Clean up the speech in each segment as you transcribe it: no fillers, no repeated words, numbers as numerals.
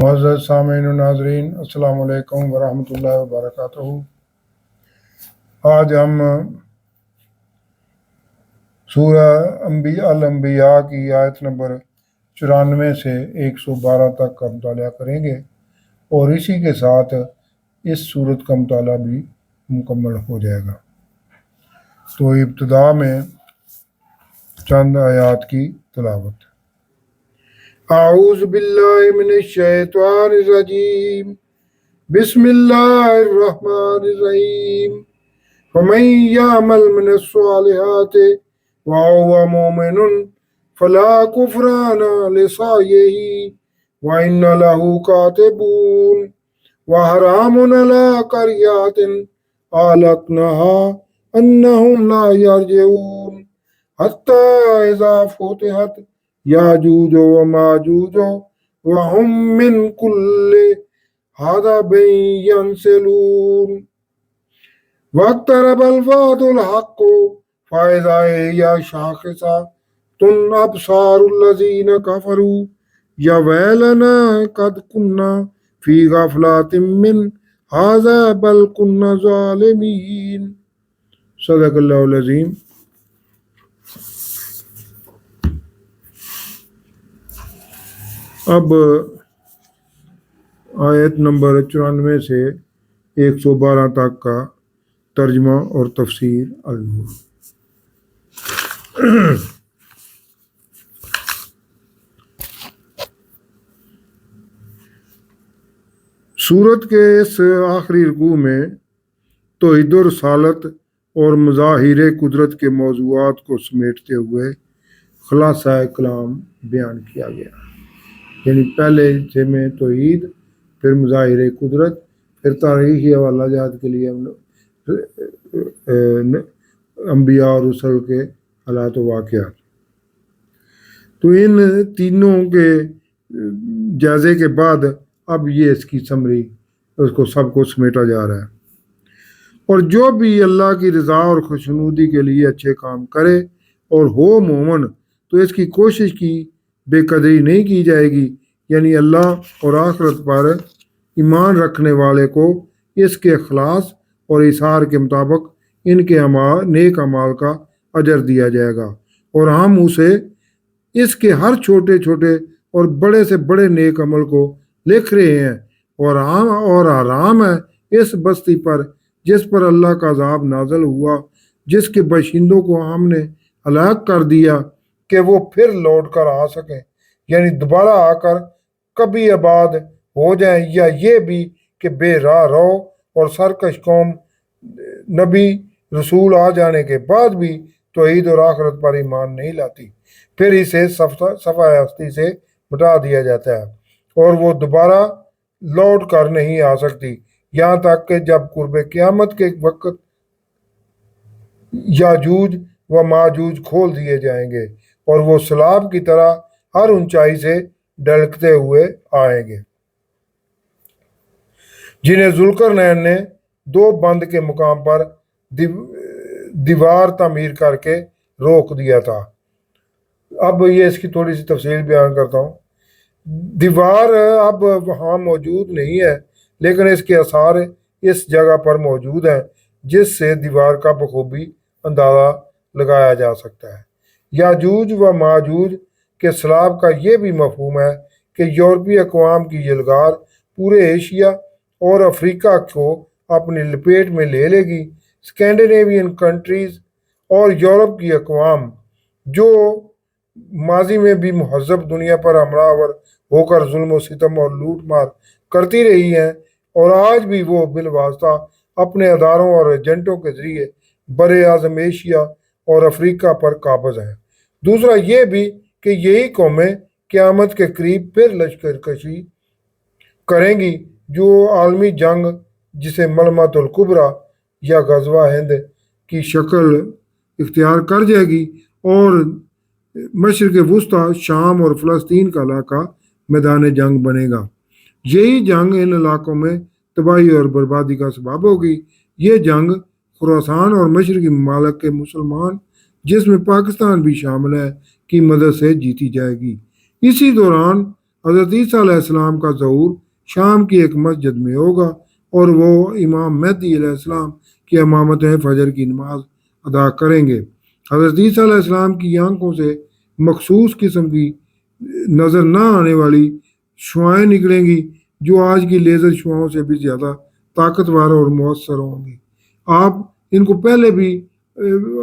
معزز سامعین و ناظرین، السلام علیکم ورحمۃ اللہ وبرکاتہ۔ آج ہم سورہ الانبیاء کی آیت نمبر 94 سے 112 تک کا مطالعہ کریں گے، اور اسی کے ساتھ اس سورت کا مطالعہ بھی مکمل ہو جائے گا۔ تو ابتدا میں چند آیات کی تلاوت۔ اعوذ باللہ من الشیطان الرجیم، بسم اللہ الرحمن الرحیم۔ فمن یعمل من الصالحات وهو مؤمن فلا کفران لسعیہ وإن له کاتبون وحرام علی قریات أهلكناها أنهم لا يرجعون حتى إذا فتحت یاجوج و ماجوج وهم من کل حدب ینسلون واقترب الوعد الحق فإذا هي شاخصة أبصار الذين كفروا یا ویلنا قد كنا في غفلة من هذا بل كنا ظالمين۔ صدق اللہ العظیم۔ اب آیت نمبر 94 سے 112 تک کا ترجمہ اور تفسیر النور۔ سورت کے اس آخری رکوع میں توحید و رسالت اور مظاہر قدرت کے موضوعات کو سمیٹتے ہوئے خلاصہ کلام بیان کیا گیا، یعنی پہلے حصے میں توحید، پھر مظاہر قدرت، پھر تاریخی حوالہ جات کے لیے انبیاء اور رسل کے حالات و واقعات۔ تو ان تینوں کے جائزے کے بعد اب یہ اس کی سمری، اس کو سب کو سمیٹا جا رہا ہے۔ اور جو بھی اللہ کی رضا اور خوشنودی کے لیے اچھے کام کرے اور ہو مومن، تو اس کی کوشش کی بے قدری نہیں کی جائے گی، یعنی اللہ اور آخرت پر ایمان رکھنے والے کو اس کے اخلاص اور اظہار کے مطابق ان کے نیک اعمال کا اجر دیا جائے گا، اور ہم اسے اس کے ہر چھوٹے چھوٹے اور بڑے سے بڑے نیک عمل کو لکھ رہے ہیں، اور حرام ہے اس بستی پر جس پر اللہ کا عذاب نازل ہوا، جس کے باشندوں کو ہم نے ہلاک کر دیا کہ وہ پھر لوٹ کر آ سکیں، یعنی دوبارہ آ کر کبھی آباد ہو جائیں، یا یہ بھی کہ بے راہ رہو اور سرکش قوم نبی رسول آ جانے کے بعد بھی توحید اور آخرت پر ایمان نہیں لاتی، پھر اسے صفحہ ہستی سے مٹا دیا جاتا ہے، اور وہ دوبارہ لوٹ کر نہیں آ سکتی، یہاں تک کہ جب قرب قیامت کے وقت یاجوج و ماجوج کھول دیے جائیں گے، اور وہ سیلاب کی طرح ہر اونچائی سے ڈھلکتے ہوئے آئیں گے، جنہیں ذوالقرنین نے 2 بند کے مقام پر دیوار تعمیر کر کے روک دیا تھا۔ اب یہ اس کی تھوڑی سی تفصیل بیان کرتا ہوں۔ دیوار اب وہاں موجود نہیں ہے، لیکن اس کے آثار اس جگہ پر موجود ہیں، جس سے دیوار کا بخوبی اندازہ لگایا جا سکتا ہے۔ یاجوج و ماجوج کے سیلاب کا یہ بھی مفہوم ہے کہ یورپی اقوام کی یلغار پورے ایشیا اور افریقہ کو اپنی لپیٹ میں لے لے گی۔ اسکینڈینیوین کنٹریز اور یورپ کی اقوام جو ماضی میں بھی مہذب دنیا پر حملہ آور ہو کر ظلم و ستم اور لوٹ مار کرتی رہی ہیں، اور آج بھی وہ بالواسطہ اپنے اداروں اور ایجنٹوں کے ذریعے بر اعظم ایشیا اور افریقہ پر قابض ہیں۔ دوسرا یہ بھی کہ یہی قومیں قیامت کے قریب پھر لشکر کشی کریں گی، جو عالمی جنگ جسے ملمت الکبریٰ یا غزوہ ہند کی شکل اختیار کر جائے گی، اور مشرق وسطیٰ، شام اور فلسطین کا علاقہ میدان جنگ بنے گا۔ یہی جنگ ان علاقوں میں تباہی اور بربادی کا سبب ہوگی۔ یہ جنگ خراسان اور مشرقی ممالک کے مسلمان، جس میں پاکستان بھی شامل ہے، کی مدد سے جیتی جائے گی۔ اسی دوران حضرت عیسیٰ علیہ السلام کا ظہور شام کی ایک مسجد میں ہوگا اور وہ امام مہدی علیہ السلام کی امامت فجر کی نماز ادا کریں گے۔ حضرت عیسیٰ علیہ السلام کی آنکھوں سے مخصوص قسم کی نظر نہ آنے والی شعائیں نکلیں گی جو آج کی لیزر شعاؤں سے بھی زیادہ طاقتور اور مؤثر ہوں گی۔ آپ ان کو پہلے بھی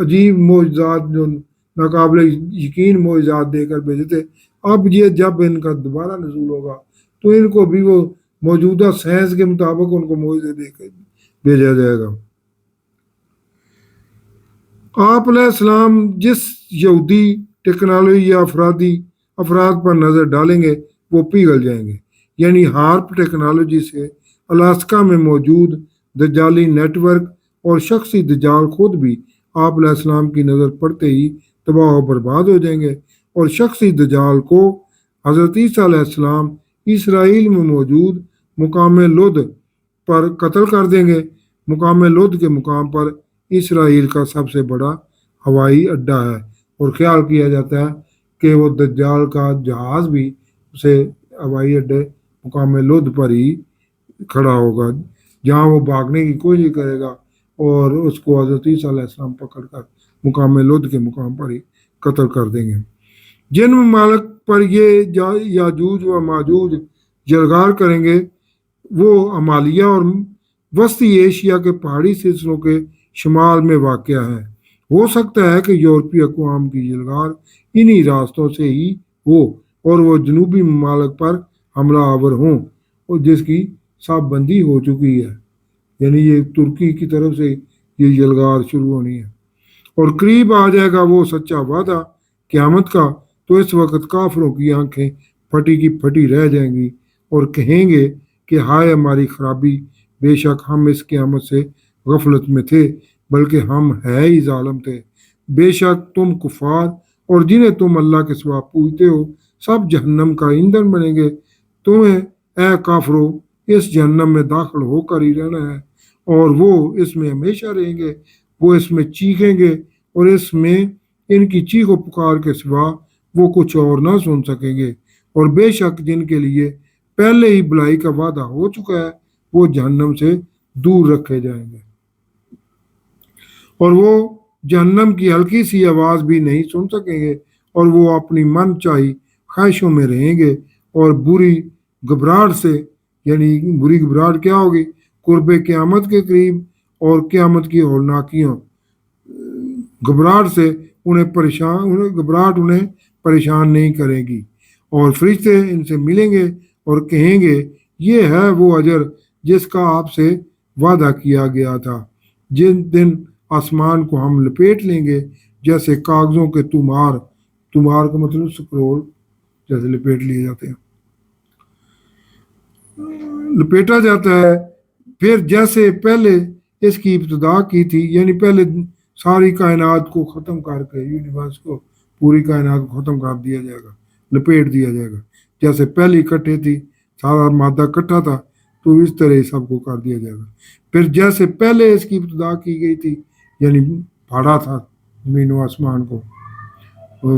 عجیب معجزات جو ناقابل یقین معجزات دے کر بھیجے تھے، اب یہ جب ان کا دوبارہ نزول ہوگا تو ان کو بھی وہ موجودہ سائنس کے مطابق ان کو معجزے دے کر بھیجا جائے گا۔ آپ علیہ السلام جس یہودی ٹیکنالوجی یا افراد پر نظر ڈالیں گے وہ پگھل جائیں گے، یعنی ہارپ ٹیکنالوجی سے الاسکا میں موجود دجالی نیٹ ورک اور شخصی دجال خود بھی آپ علیہ السلام کی نظر پڑتے ہی تباہ و برباد ہو جائیں گے، اور شخصی دجال کو حضرت عیسیٰ علیہ السلام اسرائیل میں موجود مقام لد پر قتل کر دیں گے۔ مقام لد کے مقام پر اسرائیل کا سب سے بڑا ہوائی اڈہ ہے، اور خیال کیا جاتا ہے کہ وہ دجال کا جہاز بھی اسے ہوائی اڈے مقام لد پر ہی کھڑا ہوگا، جہاں وہ بھاگنے کی کوشش کرے گا اور اس کو حضرت عیسیٰ علیہ السلام پکڑ کر مقام لد کے مقام پر ہی قتل کر دیں گے۔ جن ممالک پر یہ یاجوج و ماجوج جلگار کریں گے وہ امالیہ اور وسطی ایشیا کے پہاڑی سلسلوں کے شمال میں واقع ہے۔ ہو سکتا ہے کہ یورپی اقوام کی جلگار انہی راستوں سے ہی ہو اور وہ جنوبی ممالک پر حملہ آور ہوں، اور جس کی صاف بندی ہو چکی ہے، یعنی یہ ترکی کی طرف سے یہ جلگار شروع ہونی ہے، اور قریب آ جائے گا وہ سچا وعدہ قیامت کا، تو اس وقت کافروں کی آنکھیں پھٹی کی پھٹی رہ جائیں گی اور کہیں گے کہ ہائے ہماری خرابی، بے شک ہم اس قیامت سے غفلت میں تھے، بلکہ ہم ہے ہی ظالم تھے۔ بے شک تم کفار اور جنہیں تم اللہ کے سوا پوجتے ہو سب جہنم کا ایندھن بنیں گے۔ تمہیں اے کافرو اس جہنم میں داخل ہو کر ہی رہنا ہے، اور وہ اس میں ہمیشہ رہیں گے۔ وہ اس میں چیخیں گے اور اس میں ان کی چیخ و پکار کے سوا وہ کچھ اور نہ سن سکیں گے، اور بے شک جن کے لیے پہلے ہی بلائی کا وعدہ ہو چکا ہے وہ جہنم سے دور رکھے جائیں گے، اور وہ جہنم کی ہلکی سی آواز بھی نہیں سن سکیں گے، اور وہ اپنی من چاہی خواہشوں میں رہیں گے، اور بری گھبراہٹ سے، یعنی بری گھبراہٹ کیا ہوگی؟ قرب قیامت کے قریب اور قیامت کی ہولناکیوں، گھبراہٹ سے گھبراہٹ انہیں پریشان نہیں کرے گی، اور فرشتے ان سے ملیں گے اور کہیں گے یہ ہے وہ اجر جس کا آپ سے وعدہ کیا گیا تھا۔ جن دن آسمان کو ہم لپیٹ لیں گے جیسے کاغذوں کے تمہار کا مطلب سکرول جیسے لپیٹ لیے جاتے ہیں، لپیٹا جاتا ہے، پھر جیسے پہلے اس کی ابتدا کی تھی، یعنی پہلے ساری کائنات کو ختم کر کے یونیورس کو، پوری کائنات کو ختم کر دیا جائے گا، لپیٹ دیا جائے گا، جیسے پہلی اکٹھے تھی سارا مادہ اکٹھا تھا تو اس طرح ہی سب کو کر دیا جائے گا۔ پھر جیسے پہلے اس کی ابتدا کی گئی تھی، یعنی پھاڑا تھا زمین و آسمان کو،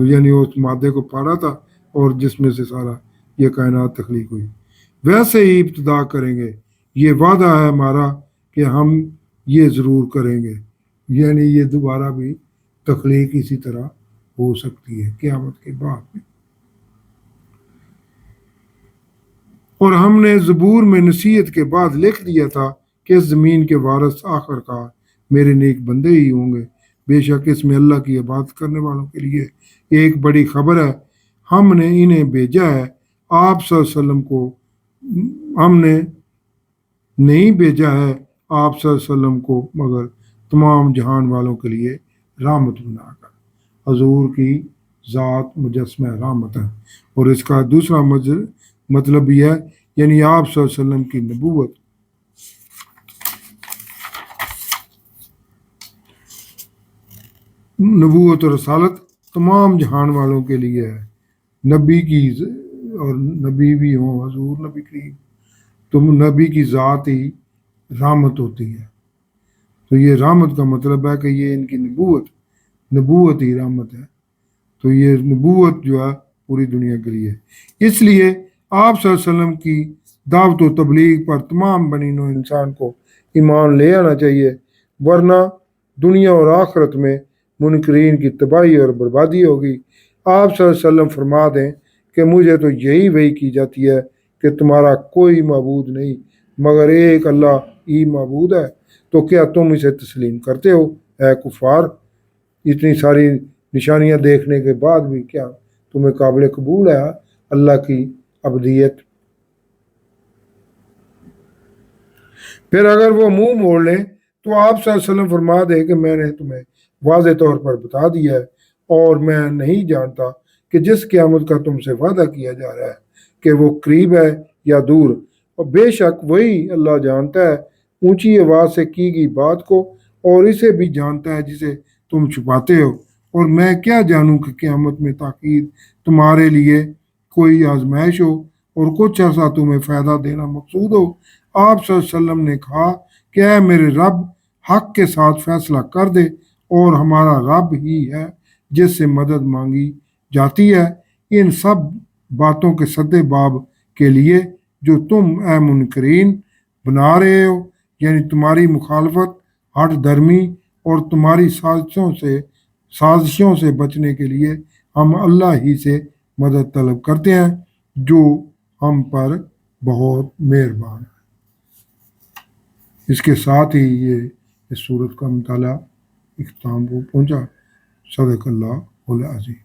یعنی اس مادے کو پھاڑا تھا اور جس میں سے سارا یہ کائنات تخلیق ہوئی، ویسے ہی ابتدا کریں گے۔ یہ وعدہ ہے ہمارا کہ ہم یہ ضرور کریں گے، یعنی یہ دوبارہ بھی تخلیق اسی طرح ہو سکتی ہے قیامت کے بعد میں۔ اور ہم نے زبور میں نصیحت کے بعد لکھ دیا تھا کہ اس زمین کے وارث آخر کار میرے نیک بندے ہی ہوں گے، بے شک اس میں اللہ کی عبادت کرنے والوں کے لیے ایک بڑی خبر ہے۔ ہم نے انہیں بھیجا ہے، آپ صلی اللہ علیہ وسلم کو ہم نے نہیں بھیجا ہے آپ صلی اللہ علیہ وسلم کو مگر تمام جہان والوں کے لیے رحمت بنا کر۔ حضور کی ذات مجسمہ رحمت ہے، اور اس کا دوسرا مطلب بھی ہے، یعنی آپ صلی اللہ علیہ وسلم کی نبوت اور رسالت تمام جہان والوں کے لیے ہے۔ نبی کی اور نبی بھی ہوں حضور نبی کریم، تو نبی کی ذات ہی رحمت ہوتی ہے، تو یہ رحمت کا مطلب ہے کہ یہ ان کی نبوت ہی رحمت ہے، تو یہ نبوت جو ہے پوری دنیا کے لیے۔ اس لیے آپ صلی اللہ علیہ وسلم کی دعوت و تبلیغ پر تمام بنی نوع انسان کو ایمان لے آنا چاہیے، ورنہ دنیا اور آخرت میں منکرین کی تباہی اور بربادی ہوگی۔ آپ صلی اللہ علیہ وسلم فرما دیں کہ مجھے تو یہی وحی کی جاتی ہے کہ تمہارا کوئی معبود نہیں مگر ایک اللہ ہی معبود ہے، تو کیا تم اسے تسلیم کرتے ہو اے کفار؟ اتنی ساری نشانیاں دیکھنے کے بعد بھی کیا تمہیں قابل قبول ہے اللہ کی ابدیت؟ پھر اگر وہ منہ موڑ لیں تو آپ صلی اللہ علیہ وسلم فرما دیں کہ میں نے تمہیں واضح طور پر بتا دیا ہے اور میں نہیں جانتا کہ جس قیامت کا تم سے وعدہ کیا جا رہا ہے کہ وہ قریب ہے یا دور، اور بے شک وہی اللہ جانتا ہے اونچی آواز سے کی گئی بات کو، اور اسے بھی جانتا ہے جسے تم چھپاتے ہو، اور میں کیا جانوں کہ قیامت میں تاخیر تمہارے لیے کوئی آزمائش ہو اور کچھ ایسا تمہیں فائدہ دینا مقصود ہو۔ آپ صلی اللہ علیہ وسلم نے کہا کہ اے میرے رب، حق کے ساتھ فیصلہ کر دے، اور ہمارا رب ہی ہے جس سے مدد مانگی جاتی ہے ان سب باتوں کے سدے باب کے لیے جو تم اے منکرین بنا رہے ہو، یعنی تمہاری مخالفت، ہٹ درمی اور تمہاری سازشوں سے بچنے کے لیے ہم اللہ ہی سے مدد طلب کرتے ہیں جو ہم پر بہت مہربان ہے۔ اس کے ساتھ ہی یہ اس صورت کا مطالعہ اختتام کو پہنچا۔ صدق اللہ العظیم۔